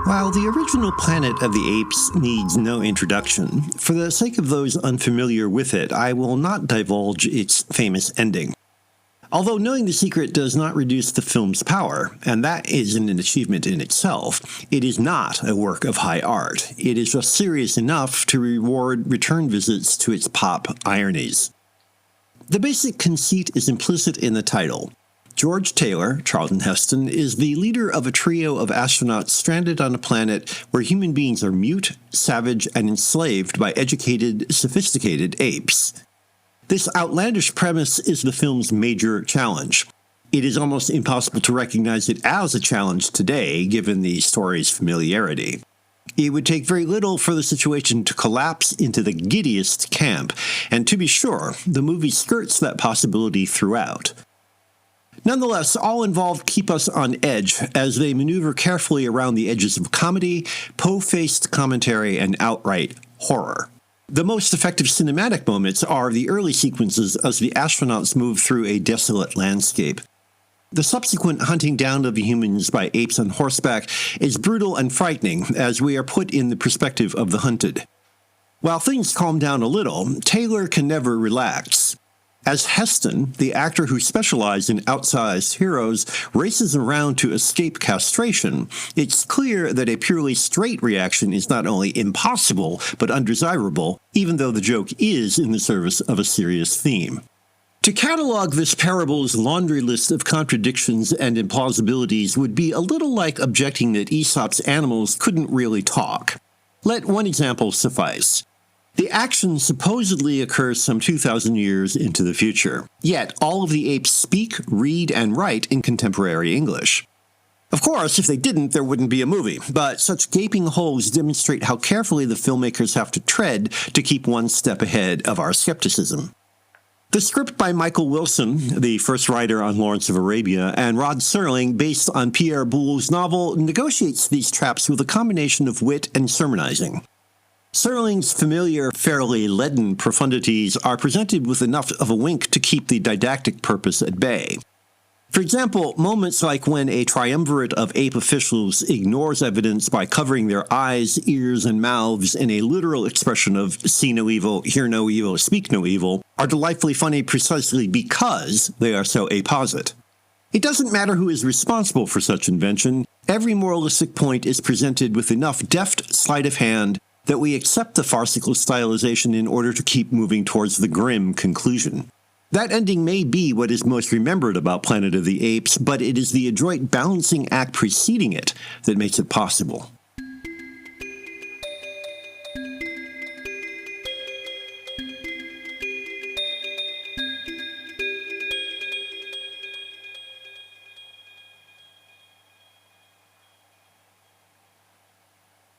While the original Planet of the Apes needs no introduction, for the sake of those unfamiliar with it, I will not divulge its famous ending. Although knowing the secret does not reduce the film's power, and that is an achievement in itself, it is not a work of high art. It is just serious enough to reward return visits to its pop ironies. The basic conceit is implicit in the title. George Taylor, Charlton Heston, is the leader of a trio of astronauts stranded on a planet where human beings are mute, savage, and enslaved by educated, sophisticated apes. This outlandish premise is the film's major challenge. It is almost impossible to recognize it as a challenge today, given the story's familiarity. It would take very little for the situation to collapse into the giddiest camp, and to be sure, the movie skirts that possibility throughout. Nonetheless, all involved keep us on edge as they maneuver carefully around the edges of comedy, po-faced commentary, and outright horror. The most effective cinematic moments are the early sequences as the astronauts move through a desolate landscape. The subsequent hunting down of the humans by apes on horseback is brutal and frightening as we are put in the perspective of the hunted. While things calm down a little, Taylor can never relax. As Heston, the actor who specialized in outsized heroes, races around to escape castration, it's clear that a purely straight reaction is not only impossible, but undesirable, even though the joke is in the service of a serious theme. To catalog this parable's laundry list of contradictions and implausibilities would be a little like objecting that Aesop's animals couldn't really talk. Let one example suffice. The action supposedly occurs some 2,000 years into the future, yet all of the apes speak, read, and write in contemporary English. Of course, if they didn't, there wouldn't be a movie, but such gaping holes demonstrate how carefully the filmmakers have to tread to keep one step ahead of our skepticism. The script by Michael Wilson, the first writer on Lawrence of Arabia, and Rod Serling, based on Pierre Boulle's novel, negotiates these traps with a combination of wit and sermonizing. Serling's familiar, fairly leaden profundities are presented with enough of a wink to keep the didactic purpose at bay. For example, moments like when a triumvirate of ape officials ignores evidence by covering their eyes, ears, and mouths in a literal expression of see no evil, hear no evil, speak no evil, are delightfully funny precisely because they are so apposite. It doesn't matter who is responsible for such invention, every moralistic point is presented with enough deft sleight of hand that we accept the farcical stylization in order to keep moving towards the grim conclusion. That ending may be what is most remembered about Planet of the Apes, but it is the adroit balancing act preceding it that makes it possible.